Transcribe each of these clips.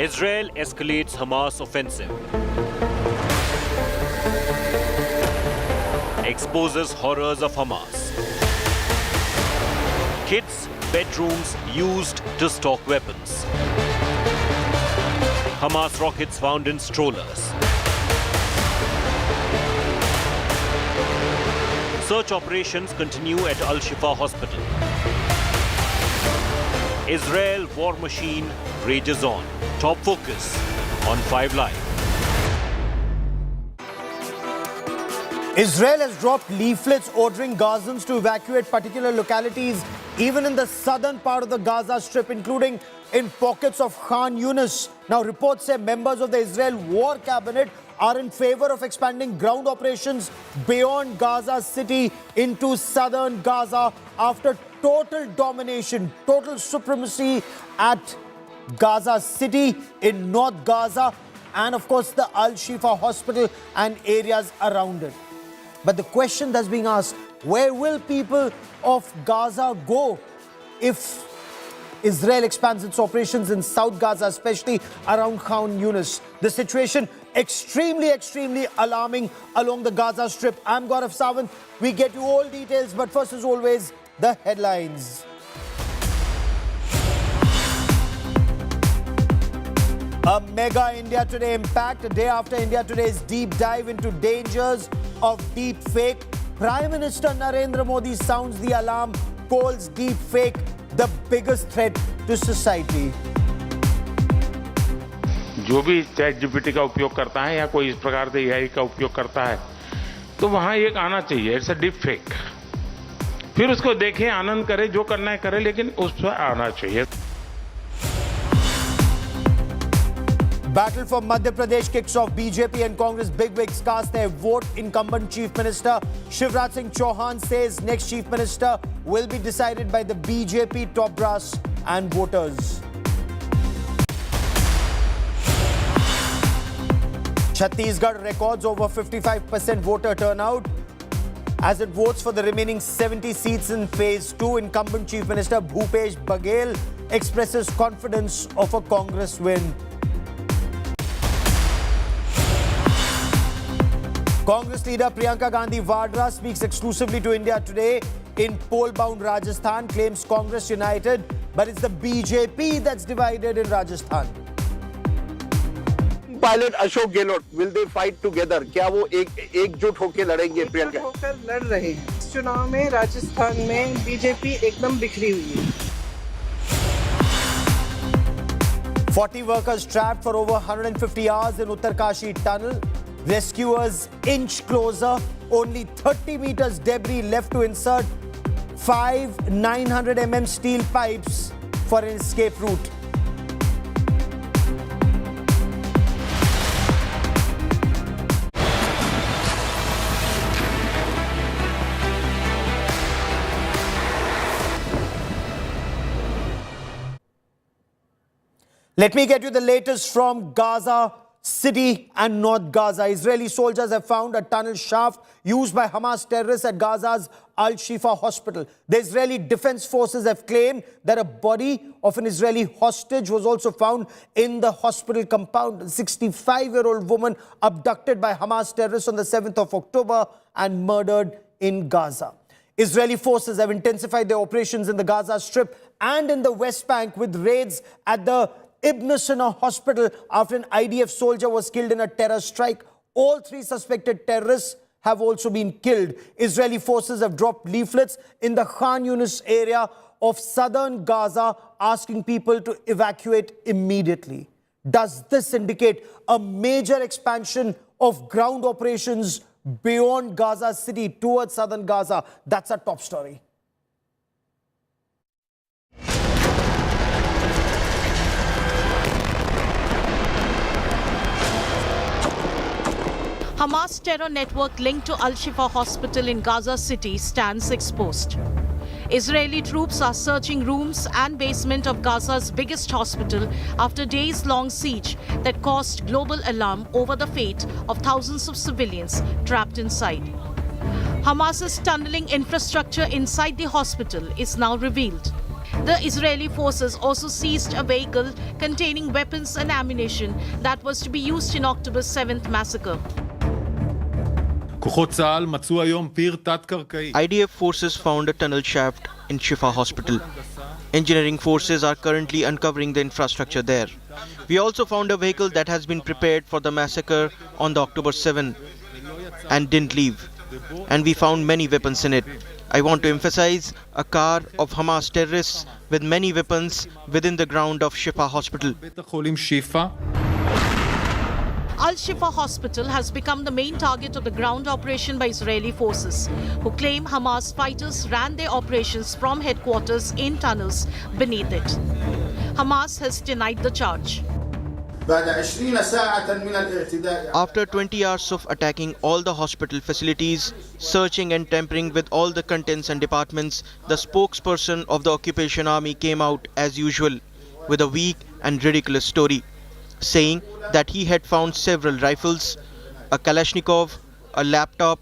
Israel escalates Hamas offensive. Exposes horrors of Hamas. Kids' bedrooms used to stock weapons. Hamas rockets found in strollers. Search operations continue at Shifa Hospital. Israel war machine rages on. Top focus on 5 Live. Israel has dropped leaflets ordering Gazans to evacuate particular localities, even in the southern part of the Gaza Strip, including in pockets of Khan Yunis. Now, reports say members of the Israel War Cabinet are in favor of expanding ground operations beyond Gaza City into southern Gaza after total domination, total supremacy at Gaza City in North Gaza and, of course, the Shifa Hospital and areas around it. But the question that's being asked, where will people of Gaza go if Israel expands its operations in South Gaza, especially around Khan Yunis? The situation extremely alarming along the Gaza Strip. I'm Gaurav Sawant. We get you all details, but first, as always, the headlines. A mega India Today impact, a day after India Today's deep dive into dangers of deep fake. Prime Minister Narendra Modi sounds the alarm, calls deep fake the biggest threat to society. जो भी chat GPT का उपयोग करता है या कोई इस प्रकार से एआई का उपयोग करता है तो वहां एक आना चाहिए, इट्स अ डीप फेक। फिर उसको देखें, आनंद करे, जो करना है करे, लेकिन उस पर आना चाहिए। Battle for Madhya Pradesh kicks off. BJP and Congress bigwigs cast their vote. Incumbent Chief Minister Shivraj Singh Chauhan says next Chief Minister will be decided by the BJP top brass and voters. Chhattisgarh records over 55% voter turnout as it votes for the remaining 70 seats in Phase 2. Incumbent Chief Minister Bhupesh Baghel expresses confidence of a Congress win. Congress leader Priyanka Gandhi Vadra speaks exclusively to India Today in poll-bound Rajasthan, claims Congress united, but it's the BJP that's divided in Rajasthan. Pilot Ashok Gehlot, will they fight together? क्या वो एकजुट होकर लड़ेंगे? प्रियंका होकर लड़ रहे हैं। इस चुनाव में राजस्थान में बीजेपी एकदम बिखरी हुई है। 40 workers trapped for over 150 hours in Uttarkashi tunnel. Rescuers inch closer. Only 30 meters debris left to insert 5 900 mm steel pipes for an escape route. Let me get you the latest from Gaza City and North Gaza. Israeli soldiers have found a tunnel shaft used by Hamas terrorists at Gaza's Shifa Hospital. The Israeli Defense Forces have claimed that a body of an Israeli hostage was also found in the hospital compound. A 65-year-old woman abducted by Hamas terrorists on the 7th of October and murdered in Gaza. Israeli forces have intensified their operations in the Gaza Strip and in the West Bank with raids at the Ibn Sina Hospital after an IDF soldier was killed in a terror strike. All 3 suspected terrorists have also been killed. Israeli forces have dropped leaflets in the Khan Yunis area of southern Gaza asking people to evacuate immediately. Does this indicate a major expansion of ground operations beyond Gaza City towards southern Gaza? That's our top story. Hamas terror network linked to Shifa Hospital in Gaza City stands exposed. Israeli troops are searching rooms and basement of Gaza's biggest hospital after days-long siege that caused global alarm over the fate of thousands of civilians trapped inside. Hamas's tunneling infrastructure inside the hospital is now revealed. The Israeli forces also seized a vehicle containing weapons and ammunition that was to be used in October 7th massacre. כוחות צה"ל מצאו היום פיר תת-קרקעי. IDF forces found a tunnel shaft in Shifa Hospital. Engineering forces are currently uncovering the infrastructure there. We also found a vehicle that has been prepared for the massacre on the October 7 and didn't leave. And we found many weapons in it. I want to emphasize a car of Hamas terrorists with many weapons within the ground of Shifa Hospital. בית החולים שיפא. Al-Shifa Hospital has become the main target of the ground operation by Israeli forces, who claim Hamas fighters ran their operations from headquarters in tunnels beneath it. Hamas has denied the charge. After 20 hours of attacking all the hospital facilities, searching and tampering with all the contents and departments, the spokesperson of the occupation army came out as usual with a weak and ridiculous story, saying that he had found several rifles, a Kalashnikov, a laptop,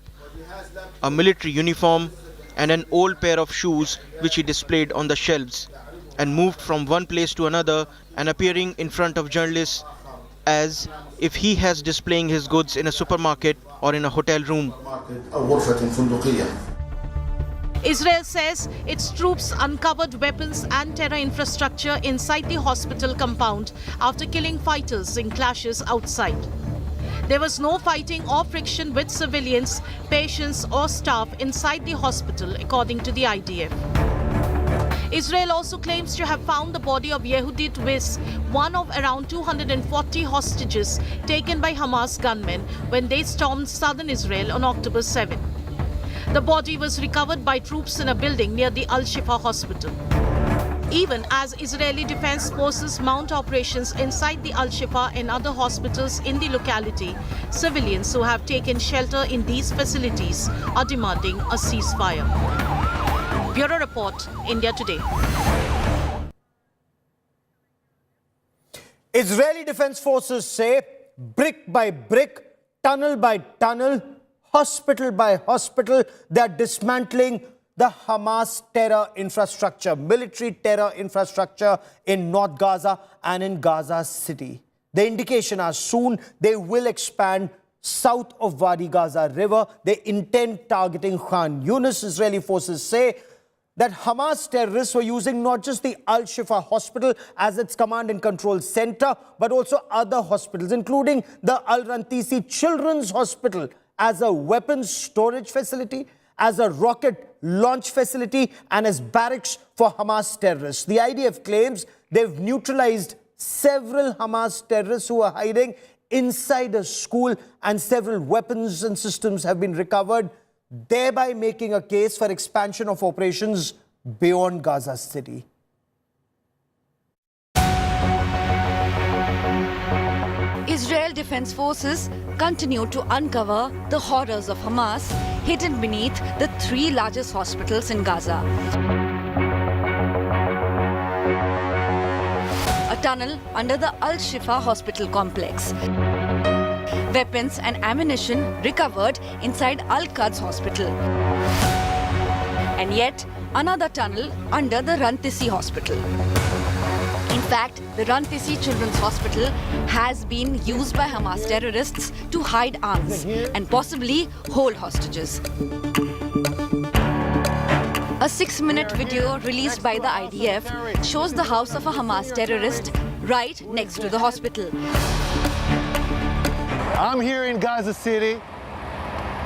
a military uniform, and an old pair of shoes which he displayed on the shelves, and moved from one place to another and appearing in front of journalists as if he has displaying his goods in a supermarket or in a hotel room. Israel says its troops uncovered weapons and terror infrastructure inside the hospital compound after killing fighters in clashes outside. There was no fighting or friction with civilians, patients or staff inside the hospital, according to the IDF. Israel also claims to have found the body of Yehudit Wiss, one of around 240 hostages taken by Hamas gunmen when they stormed southern Israel on October 7. The body was recovered by troops in a building near the Al-Shifa Hospital. Even as Israeli Defense Forces mount operations inside the Al-Shifa and other hospitals in the locality, civilians who have taken shelter in these facilities are demanding a ceasefire. Bureau Report, India Today. Israeli Defense Forces say brick by brick, tunnel by tunnel, hospital by hospital, they are dismantling the Hamas terror infrastructure, military terror infrastructure in North Gaza and in Gaza City. The indication are soon they will expand south of Wadi Gaza River. They intend targeting Khan Yunis. Israeli forces say that Hamas terrorists were using not just the Al-Shifa Hospital as its command and control center, but also other hospitals, including the Al-Rantisi Children's Hospital, as a weapons storage facility, as a rocket launch facility, and as barracks for Hamas terrorists. The IDF claims they've neutralized several Hamas terrorists who were hiding inside a school, and several weapons and systems have been recovered, thereby making a case for expansion of operations beyond Gaza City. Israel Defense Forces continue to uncover the horrors of Hamas hidden beneath the three largest hospitals in Gaza. A tunnel under the Al-Shifa Hospital complex. Weapons and ammunition recovered inside Al-Quds Hospital. And yet another tunnel under the Rantisi Hospital. In fact, the Rantisi Children's Hospital has been used by Hamas terrorists to hide arms and possibly hold hostages. A 6-minute video released by the IDF shows the house of a Hamas terrorist right next to the hospital. I'm here in Gaza City.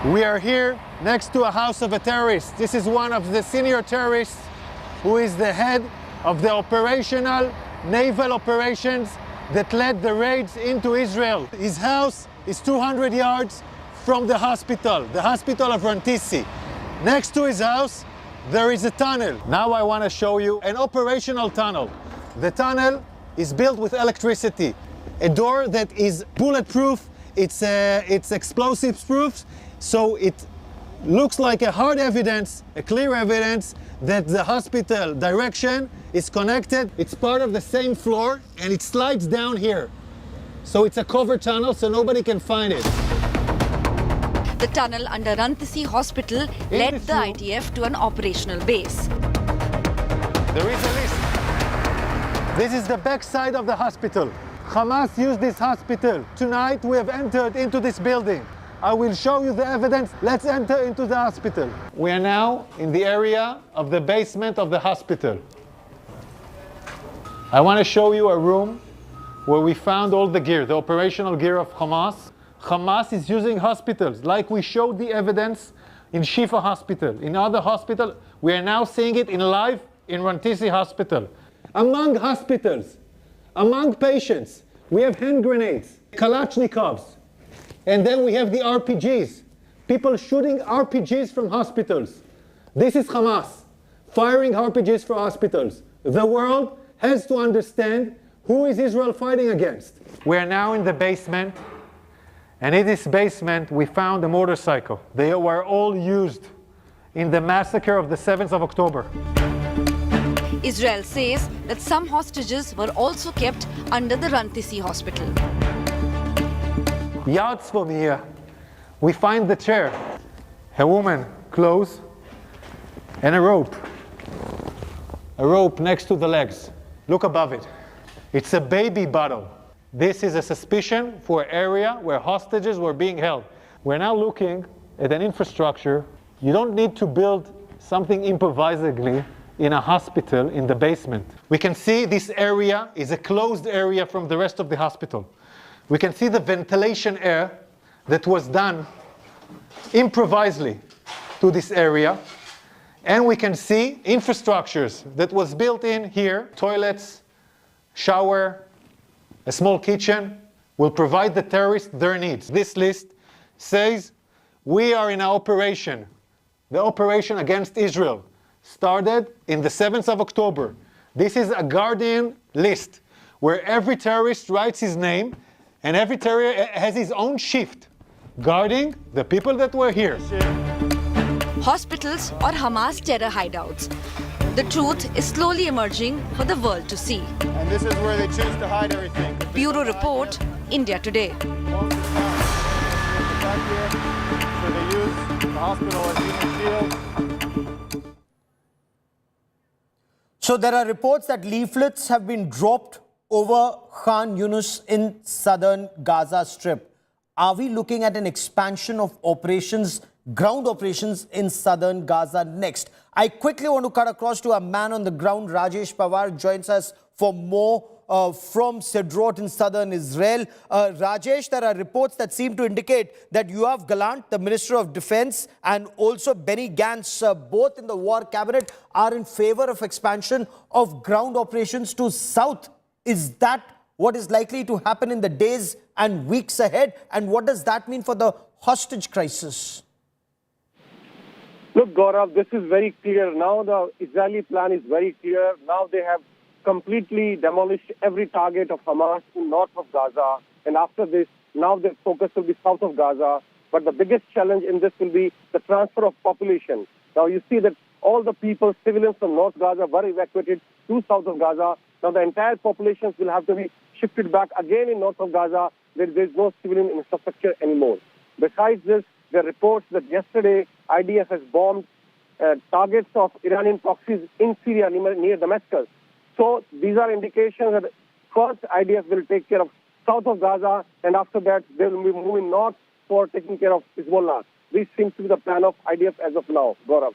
We are here next to a house of a terrorist. This is one of the senior terrorists who is the head of the operational naval operations that led the raids into Israel. His house is 200 yards from the hospital of Rantisi. Next to his house, there is a tunnel. Now I want to show you an operational tunnel. The tunnel is built with electricity. A door that is bulletproof, it's explosives proof, so it looks like a hard evidence, a clear evidence that the hospital direction is connected. It's part of the same floor and it slides down here. So it's a cover tunnel so nobody can find it. The tunnel under Rantisi Hospital led the IDF to an operational base. There is a list. This is the back side of the hospital. Hamas used this hospital. Tonight we have entered into this building. I will show you the evidence. Let's enter into the hospital. We are now in the area of the basement of the hospital. I want to show you a room where we found all the gear, the operational gear of Hamas. Hamas is using hospitals, like we showed the evidence in Shifa Hospital. In other hospitals, we are now seeing it in live in Rantisi Hospital. Among hospitals, among patients, we have hand grenades, Kalashnikovs, and then we have the RPGs. People shooting RPGs from hospitals. This is Hamas, firing RPGs for hospitals. The world has to understand who is Israel fighting against. We are now in the basement, and in this basement we found a motorcycle. They were all used in the massacre of the 7th of October. Israel says that some hostages were also kept under the Rantisi Hospital. Yards from here, we find the chair, a woman, clothes, and a rope. A rope next to the legs. Look above it. It's a baby bottle. This is a suspicion for an area where hostages were being held. We're now looking at an infrastructure. You don't need to build something improvisedly in a hospital in the basement. We can see this area is a closed area from the rest of the hospital. We can see the ventilation air that was done improvisedly to this area. And we can see infrastructures that was built in here, toilets, shower, a small kitchen, will provide the terrorists their needs. This list says we are in an operation. The operation against Israel started in the 7th of October. This is a Guardian list where every terrorist writes his name and every terrorist has his own shift guarding the people that were here. Hospitals or Hamas terror hideouts. The truth is slowly emerging for the world to see. And this is where they choose to hide everything. Bureau Report, India Today. So they use the hospital as human shield. So there are reports that leaflets have been dropped over Khan Yunus in southern Gaza Strip. Are we looking at an expansion of operations, ground operations in southern Gaza next? I quickly want to cut across to a man on the ground. Rajesh Pawar joins us for more from Sderot in southern Israel. Rajesh, there are reports that seem to indicate that Yoav Gallant, the Minister of Defense, and also Benny Gantz, both in the war cabinet, are in favor of expansion of ground operations to south. Is that what is likely to happen in the days and weeks ahead? And what does that mean for the hostage crisis? Look, Gaurav, this is very clear. Now the Israeli plan is very clear. Now they have completely demolished every target of Hamas in north of Gaza. And after this, now their focus will be south of Gaza. But the biggest challenge in this will be the transfer of population. Now you see that all the people, civilians from North Gaza were evacuated to south of Gaza. Now the entire populations will have to be shifted back again in north of Gaza, where there is no civilian infrastructure anymore. Besides this, there are reports that yesterday IDF has bombed targets of Iranian proxies in Syria near Damascus. So these are indications that first IDF will take care of south of Gaza, and after that they will be moving north for taking care of Hezbollah. This seems to be the plan of IDF as of now, Gaurav.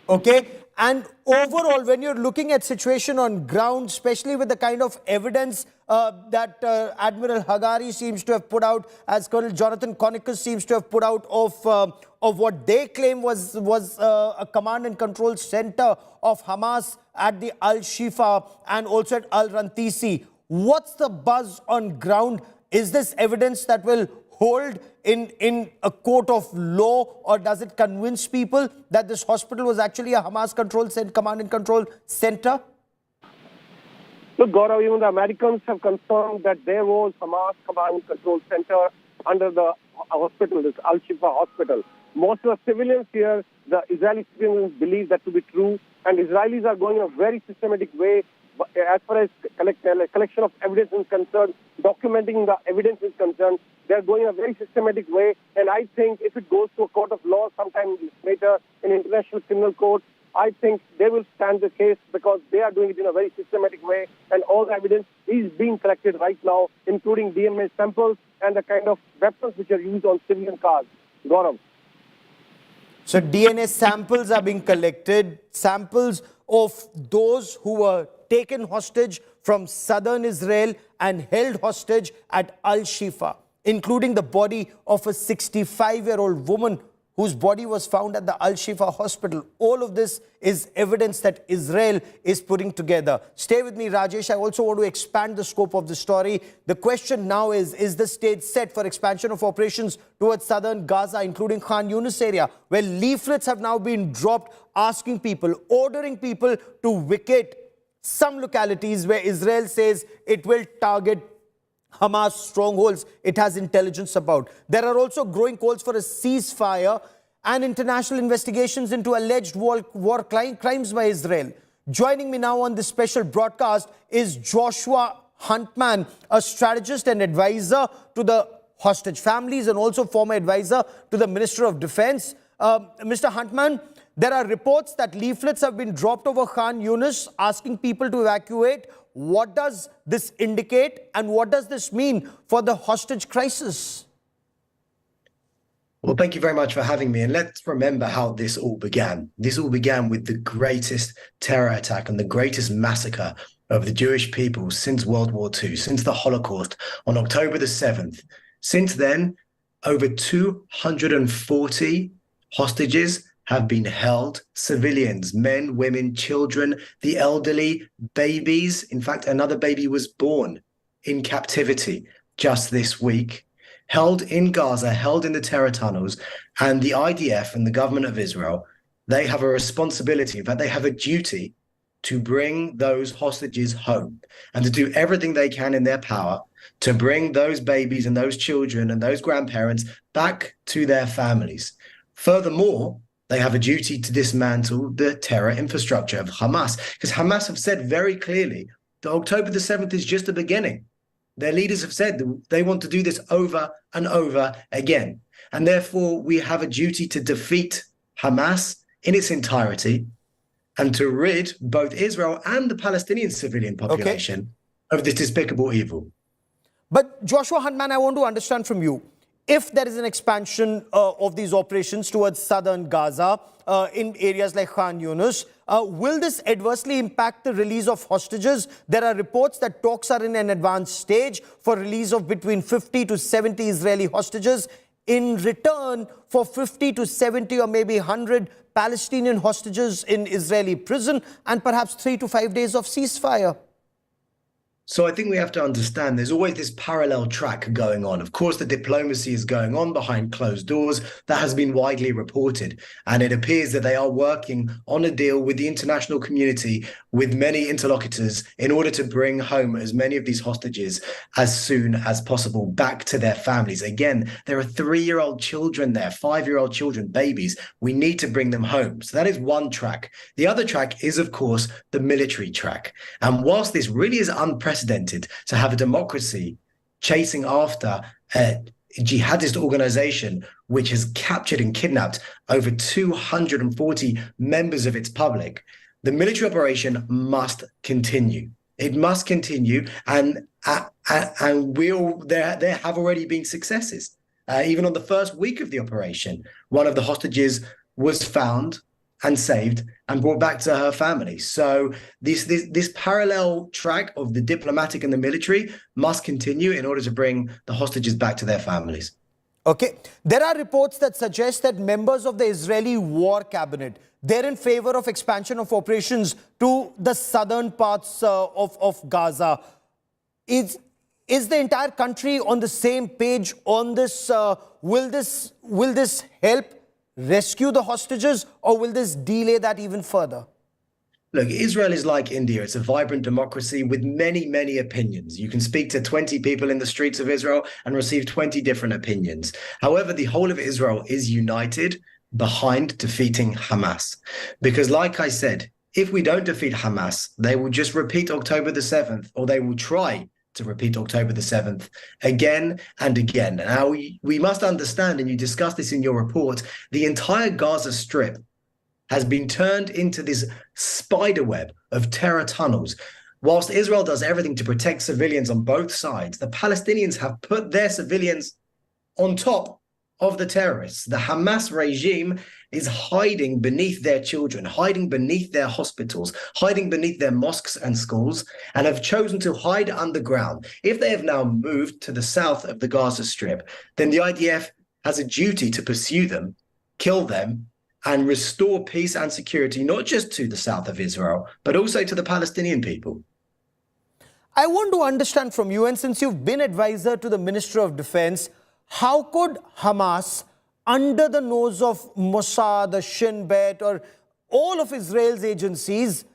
Okay, and overall, when you're looking at situation on ground, especially with the kind of evidence that Admiral Hagari seems to have put out, as Colonel Jonathan Connicus seems to have put out of what they claim was a command and control center of Hamas at the Al-Shifa and also at Al-Rantisi. What's the buzz on ground? Is this evidence that will hold in a court of law, or does it convince people that this hospital was actually a Hamas command and control center? Look, Gaurav, even the Americans have confirmed that there was Hamas command and control center under the hospital, this Al-Shifa Hospital. Most of the civilians here, the Israeli civilians, believe that to be true, and Israelis are going in a very systematic way as far as collection of evidence is concerned, documenting the evidence is concerned. They're going in a very systematic way, and I think if it goes to a court of law sometime later in International Criminal Court, I think they will stand the case because they are doing it in a very systematic way, and all the evidence is being collected right now, including DNA samples and the kind of weapons which are used on civilian cars. Gaurav. So DNA samples are being collected, samples of those who were taken hostage from southern Israel and held hostage at Al-Shifa, including the body of a 65-year-old woman whose body was found at the Al-Shifa Hospital. All of this is evidence that Israel is putting together. Stay with me, Rajesh. I also want to expand the scope of the story. The question now is the state set for expansion of operations towards southern Gaza, including Khan Yunis area, where leaflets have now been dropped asking people, ordering people to vacate some localities where Israel says it will target Hamas strongholds it has intelligence about. There are also growing calls for a ceasefire and international investigations into alleged war crimes by Israel. Joining me now on this special broadcast is Joshua Hantman, a strategist and advisor to the hostage families and also former advisor to the Minister of Defense. Mr. Hantman, there are reports that leaflets have been dropped over Khan Yunis asking people to evacuate. What does this indicate and what does this mean for the hostage crisis? Well, thank you very much for having me. And let's remember how this all began. This all began with the greatest terror attack and the greatest massacre of the Jewish people since World War II, since the Holocaust on October the 7th. Since then, over 240 hostages have been held, civilians, men, women, children, the elderly, babies. In fact, another baby was born in captivity just this week, held in Gaza, held in the terror tunnels. And the IDF and the government of Israel, they have a responsibility. In fact, they have a duty to bring those hostages home and to do everything they can in their power to bring those babies and those children and those grandparents back to their families. Furthermore, they have a duty to dismantle the terror infrastructure of Hamas, because Hamas have said very clearly that October the 7th is just the beginning. Their leaders have said that they want to do this over and over again. And therefore, we have a duty to defeat Hamas in its entirety and to rid both Israel and the Palestinian civilian population of this despicable evil. But Joshua Hantman, I want to understand from you, if there is an expansion of these operations towards southern Gaza in areas like Khan Yunis, will this adversely impact the release of hostages? There are reports that talks are in an advanced stage for release of between 50 to 70 Israeli hostages in return for 50 to 70 or maybe 100 Palestinian hostages in Israeli prison and perhaps 3 to 5 days of ceasefire. So I think we have to understand there's always this parallel track going on. Of course, the diplomacy is going on behind closed doors. That has been widely reported. And it appears that they are working on a deal with the international community, with many interlocutors, in order to bring home as many of these hostages as soon as possible back to their families. Again, there are 3-year-old children there, 5-year-old children, babies. We need to bring them home. So that is one track. The other track is, of course, the military track. And whilst this really is unprecedented to have a democracy chasing after a jihadist organization which has captured and kidnapped over 240 members of its public, the military operation must continue. It must continue, and there have already been successes. Even on the first week of the operation, one of the hostages was found and saved and brought back to her family. So this parallel track of the diplomatic and the military must continue in order to bring the hostages back to their families. Okay. There are reports that suggest that members of the Israeli war cabinet, they're in favor of expansion of operations to the southern parts of Gaza. Is the entire country on the same page on this? Will this help rescue the hostages, or will this delay that even further? Look, Israel is like India. It's a vibrant democracy with many, many opinions. You can speak to 20 people in the streets of Israel and receive 20 different opinions. However, the whole of Israel is united behind defeating Hamas. Because like I said, if we don't defeat Hamas, they will just repeat October the 7th, or they will try to repeat October the 7th again and again. Now, we must understand, and you discuss this in your report, the entire Gaza Strip has been turned into this spider web of terror tunnels. Whilst Israel does everything to protect civilians on both sides, the Palestinians have put their civilians on top of the terrorists. The Hamas regime is hiding beneath their children, hiding beneath their hospitals, hiding beneath their mosques and schools, and have chosen to hide underground. If they have now moved to the south of the Gaza Strip, then the IDF has a duty to pursue them, kill them, and restore peace and security, not just to the south of Israel, but also to the Palestinian people. I want to understand from you, and since you've been advisor to the Minister of Defense, how could Hamas, under the nose of Mossad, the Shin Bet, or all of Israel's agencies,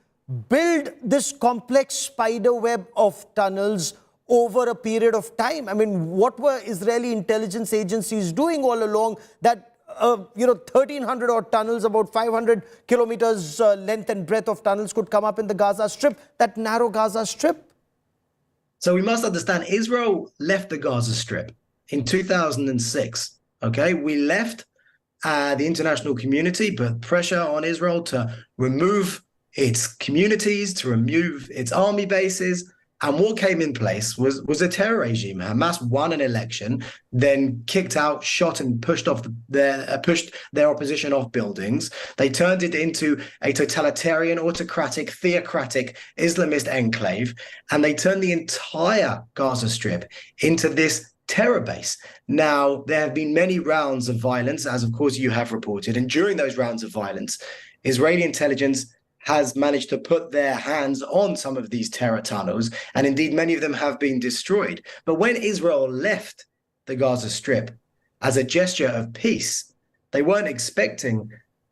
build this complex spider web of tunnels over a period of time? I mean, what were Israeli intelligence agencies doing all along that 1,300 odd tunnels, about 500 kilometers length and breadth of tunnels could come up in the Gaza Strip, that narrow Gaza Strip? So we must understand, Israel left the Gaza Strip in 2006. Okay, we left the international community, put pressure on Israel to remove its communities, to remove its army bases. And what came in place was a terror regime. Hamas won an election, then kicked out, shot, and pushed their opposition off buildings. They turned it into a totalitarian, autocratic, theocratic Islamist enclave, and they turned the entire Gaza Strip into this terror base. Now, there have been many rounds of violence, as of course you have reported, and during those rounds of violence, Israeli intelligence has managed to put their hands on some of these terror tunnels, and indeed many of them have been destroyed. But when Israel left the Gaza Strip as a gesture of peace, they weren't expecting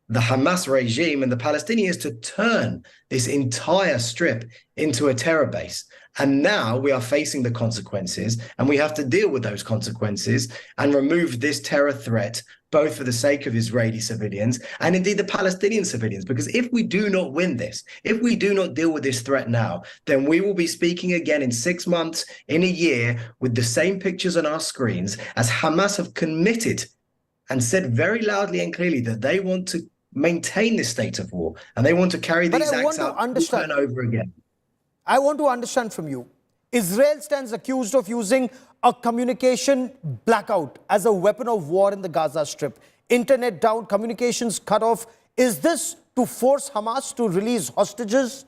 the Hamas regime and the Palestinians to turn this entire strip into a terror base. And now we are facing the consequences, and we have to deal with those consequences and remove this terror threat, both for the sake of Israeli civilians and indeed the Palestinian civilians. Because if we do not win this, if we do not deal with this threat now, then we will be speaking again in 6 months, in a year, with the same pictures on our screens, as Hamas have committed and said very loudly and clearly that they want to maintain this state of war, and they want to carry these acts out over and over again. I want to understand from you. Israel stands accused of using a communication blackout as a weapon of war in the Gaza Strip. Internet down, communications cut off. Is this to force Hamas to release hostages?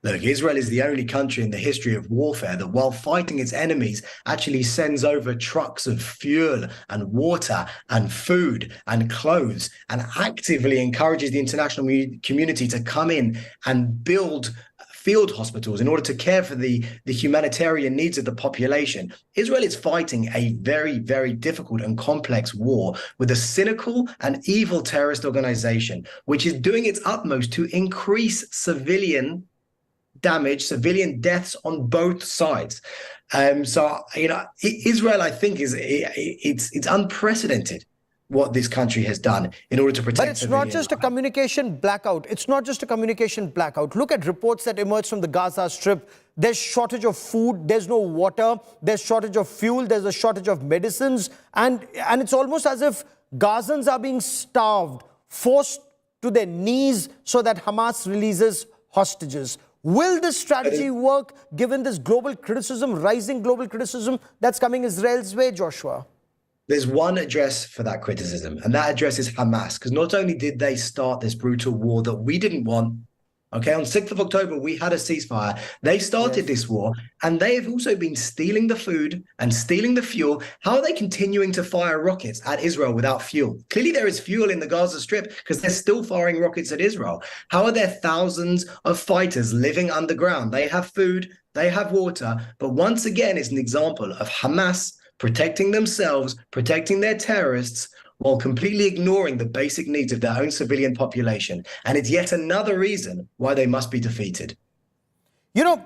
Look, Israel is the only country in the history of warfare that, while fighting its enemies, actually sends over trucks of fuel and water and food and clothes, and actively encourages the international community to come in and build field hospitals in order to care for the humanitarian needs of the population. Israel is fighting a very, very difficult and complex war with a cynical and evil terrorist organization, which is doing its utmost to increase civilian damage, civilian deaths on both sides. Israel, I think, it's unprecedented what this country has done in order to protect But it's not just a communication blackout. It's not just a communication blackout. Look at reports that emerge from the Gaza Strip. There's shortage of food, there's no water, there's shortage of fuel, there's a shortage of medicines, and it's almost as if Gazans are being starved, forced to their knees so that Hamas releases hostages. Will this strategy work given this global criticism, rising global criticism that's coming Israel's way, Joshua? There's one address for that criticism, and that address is Hamas, because not only did they start this brutal war that we didn't want, okay, on 6th of October, we had a ceasefire. They started this war, and they have also been stealing the food and stealing the fuel. How are they continuing to fire rockets at Israel without fuel? Clearly, there is fuel in the Gaza Strip because they're still firing rockets at Israel. How are there thousands of fighters living underground? They have food, they have water, but once again, it's an example of Hamas protecting themselves, protecting their terrorists, while completely ignoring the basic needs of their own civilian population. And it's yet another reason why they must be defeated. You know,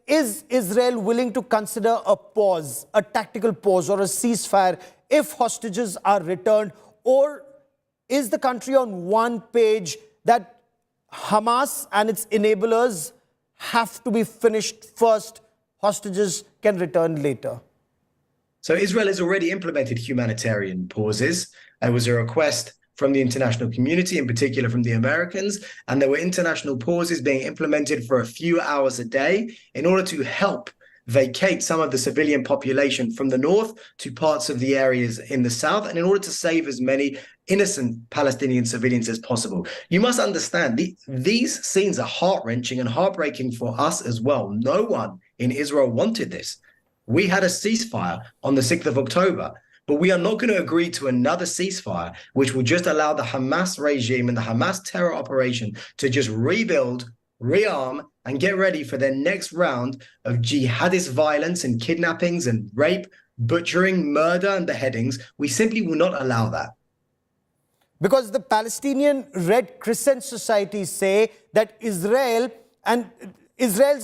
is Israel willing to consider a pause, a tactical pause or a ceasefire if hostages are returned? Or is the country on one page that Hamas and its enablers have to be finished first, hostages can return later? So Israel has already implemented humanitarian pauses. There was a request from the international community, in particular from the Americans, and there were international pauses being implemented for a few hours a day in order to help vacate some of the civilian population from the north to parts of the areas in the south, and in order to save as many innocent Palestinian civilians as possible. You must understand, these scenes are heart-wrenching and heartbreaking for us as well. No one in Israel wanted this. We had a ceasefire on the 6th of October, but we are not going to agree to another ceasefire, which will just allow the Hamas regime and the Hamas terror operation to just rebuild, rearm, and get ready for their next round of jihadist violence and kidnappings and rape, butchering, murder, and beheadings. We simply will not allow that. Because the Palestinian Red Crescent societies say that Israel's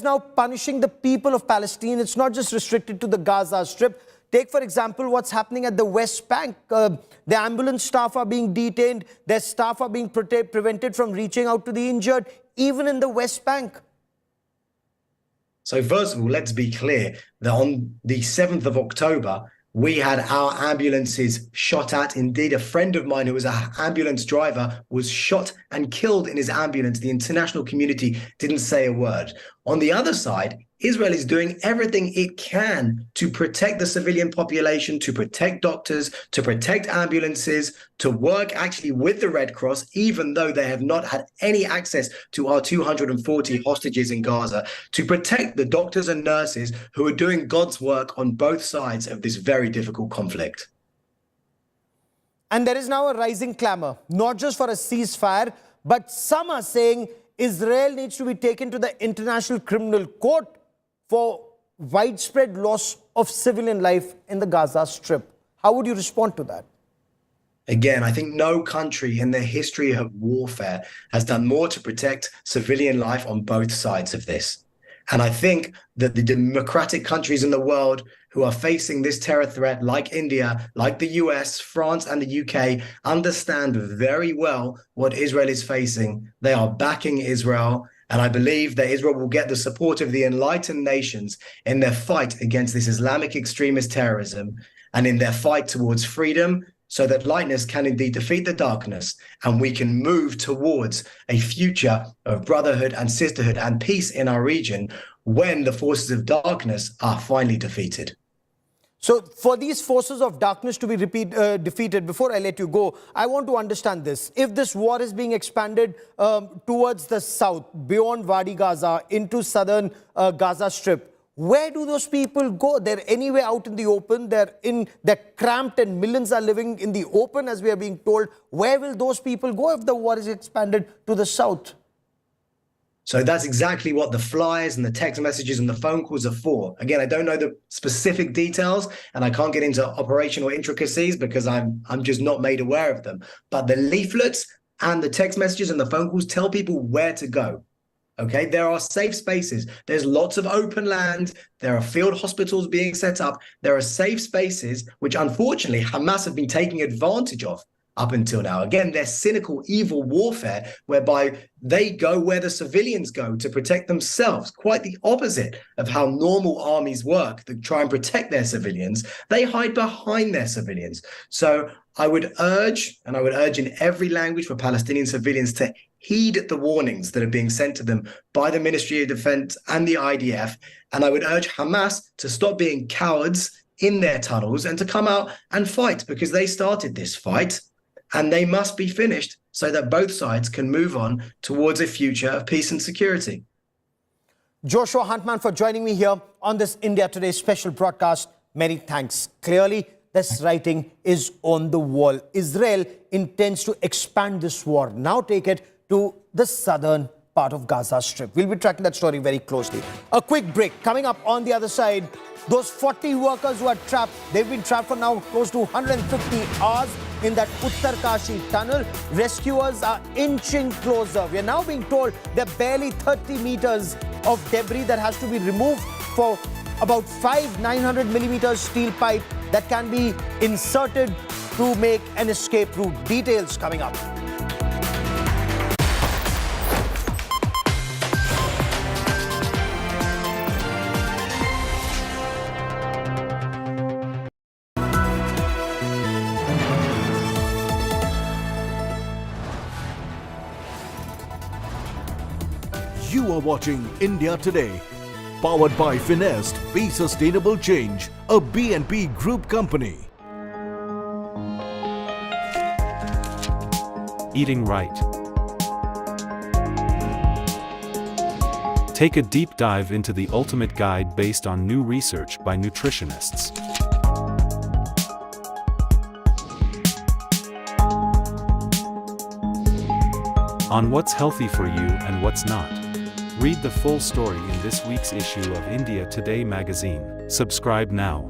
now punishing the people of Palestine. It's not just restricted to the Gaza Strip. Take, for example, what's happening at the West Bank. The ambulance staff are being detained. Their staff are being prevented from reaching out to the injured, even in the West Bank. So first of all, let's be clear that on the 7th of October, we had our ambulances shot at. Indeed, a friend of mine who was an ambulance driver was shot and killed in his ambulance. The international community didn't say a word. On the other side, Israel is doing everything it can to protect the civilian population, to protect doctors, to protect ambulances, to work actually with the Red Cross, even though they have not had any access to our 240 hostages in Gaza, to protect the doctors and nurses who are doing God's work on both sides of this very difficult conflict. And there is now a rising clamor, not just for a ceasefire, but some are saying Israel needs to be taken to the International Criminal Court for widespread loss of civilian life in the Gaza Strip. How would you respond to that? Again, I think no country in the history of warfare has done more to protect civilian life on both sides of this. And I think that the democratic countries in the world who are facing this terror threat, like India, like the US, France, and the UK, understand very well what Israel is facing. They are backing Israel. And I believe that Israel will get the support of the enlightened nations in their fight against this Islamic extremist terrorism and in their fight towards freedom, so that lightness can indeed defeat the darkness and we can move towards a future of brotherhood and sisterhood and peace in our region when the forces of darkness are finally defeated. So for these forces of darkness to be defeated, before I let you go, I want to understand this. If this war is being expanded towards the south, beyond Wadi Gaza, into southern Gaza Strip, where do those people go? They're anywhere out in the open. They're cramped and millions are living in the open, as we are being told. Where will those people go if the war is expanded to the south? So that's exactly what the flyers and the text messages and the phone calls are for. Again, I don't know the specific details and I can't get into operational intricacies because I'm just not made aware of them. But the leaflets and the text messages and the phone calls tell people where to go. Okay, there are safe spaces. There's lots of open land. There are field hospitals being set up. There are safe spaces, which unfortunately Hamas have been taking advantage of up until now. Again, their cynical, evil warfare, whereby they go where the civilians go to protect themselves, quite the opposite of how normal armies work, that try and protect their civilians. They hide behind their civilians. So I would urge, and I would urge in every language for Palestinian civilians to heed the warnings that are being sent to them by the Ministry of Defense and the IDF. And I would urge Hamas to stop being cowards in their tunnels and to come out and fight, because they started this fight. And they must be finished so that both sides can move on towards a future of peace and security. Joshua Hantman for joining me here on this India Today special broadcast. Many thanks. Clearly, this writing is on the wall. Israel intends to expand this war, now take it to the southern part of Gaza Strip. We'll be tracking that story very closely. A quick break. Coming up on the other side, those 40 workers who are trapped, they've been trapped for now close to 150 hours in that Uttarkashi tunnel. Rescuers are inching closer. We are now being told there are barely 30 meters of debris that has to be removed for about 5 900mm steel pipe that can be inserted to make an escape route. Details coming up. are watching India Today, powered by Finest, Be Sustainable Change, a BNP Group company. Eating right. Take a deep dive into the ultimate guide based on new research by nutritionists. On what's healthy for you and what's not. Read the full story in this week's issue of India Today magazine. Subscribe now.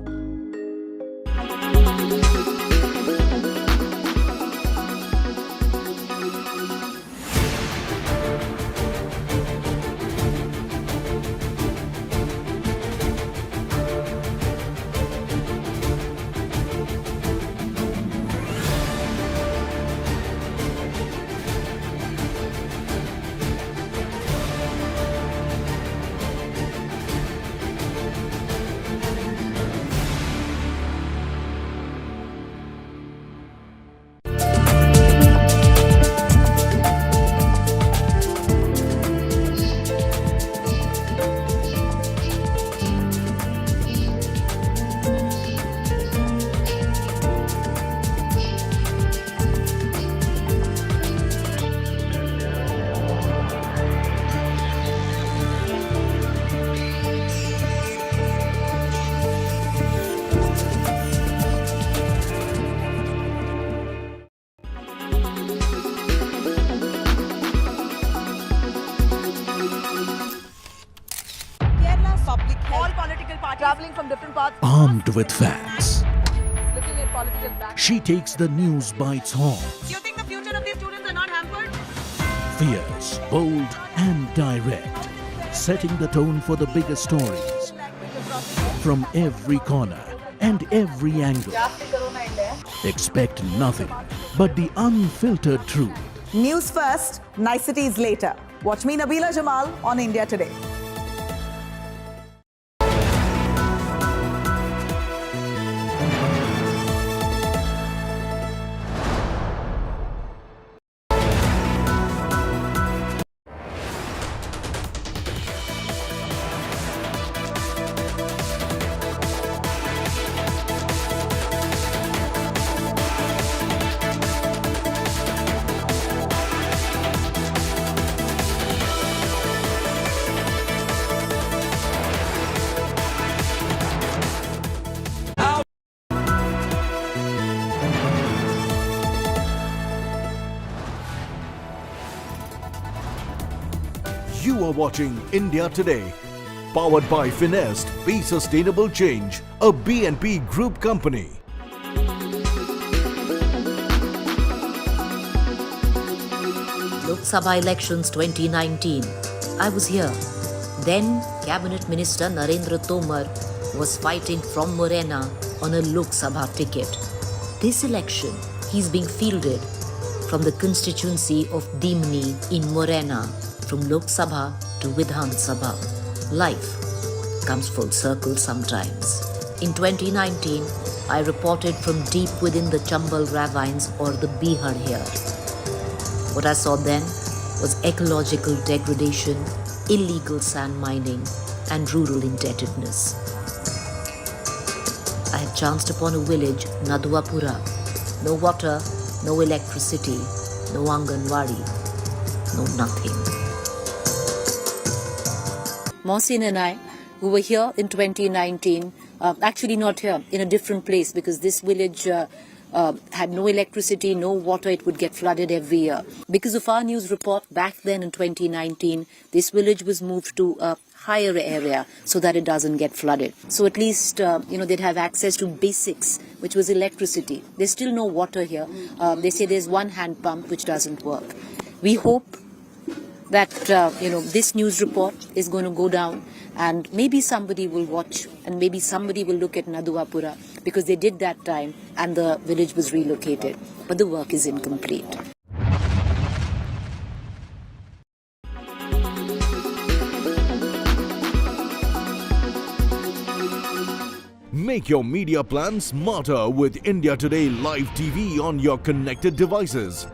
Traveling from different parts. Armed with facts, Looking at political back. she takes the news by its horns. Do you think the future of these students are not hampered? Fierce, bold and direct, setting the tone for the biggest stories. From every corner and every angle. Expect nothing but the unfiltered truth. News first, niceties later. Watch me, Nabila Jamal, on India Today. You are watching India Today, powered by Finest, Be Sustainable Change, a BNP Group company. Lok Sabha elections 2019. I was here. Then Cabinet Minister Narendra Tomar was fighting from Morena on a Lok Sabha ticket. This election, he's being fielded from the constituency of Dimni in Morena, from Lok Sabha to Vidhan Sabha. Life comes full circle sometimes. In 2019, I reported from deep within the Chambal ravines or the Bihar here. What I saw then was ecological degradation, illegal sand mining, and rural indebtedness. I had chanced upon a village, Naduapura. No water, no electricity, no Anganwadi, no nothing. Mohsin and I, who were here in 2019, actually not here, in a different place, because this village had no electricity, no water, it would get flooded every year. Because of our news report back then in 2019, this village was moved to a higher area so that it doesn't get flooded. So at least, they'd have access to basics, which was electricity. There's still no water here. They say there's one hand pump which doesn't work. We hope that, this news report is going to go down and maybe somebody will watch and maybe somebody will look at Naduapura, because they did that time and the village was relocated. But the work is incomplete. Make your media plan smarter with India Today Live TV on your connected devices.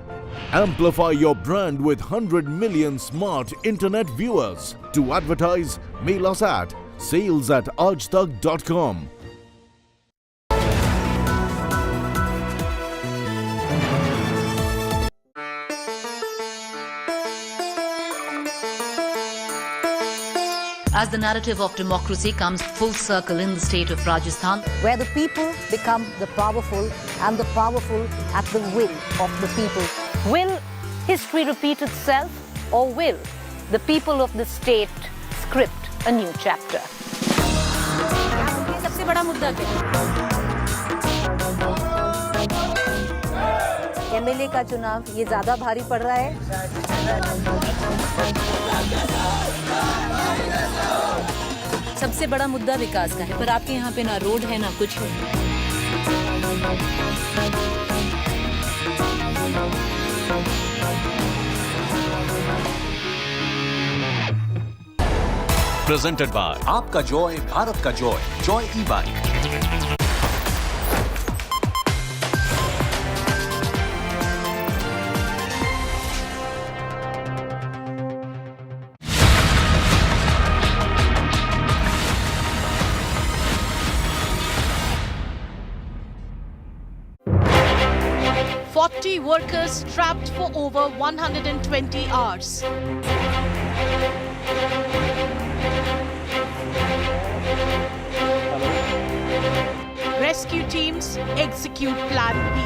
Amplify your brand with 100 million smart internet viewers. To advertise, mail us at sales@aajtak.com. As the narrative of democracy comes full circle in the state of Rajasthan, where the people become the powerful and the powerful at the will of the people. Will history repeat itself, or will the people of the state script a new chapter? सबसे बड़ा मुद्दा क्या है? MLA का चुनाव ये ज्यादा भारी पड़ रहा है। सबसे बड़ा मुद्दा विकास का है, पर आपके यहाँ पे ना रोड है ना कुछ है। Presented by आपका जॉय भारत का Joy, Joy e bike. Workers trapped for over 120 hours. Rescue teams execute Plan B.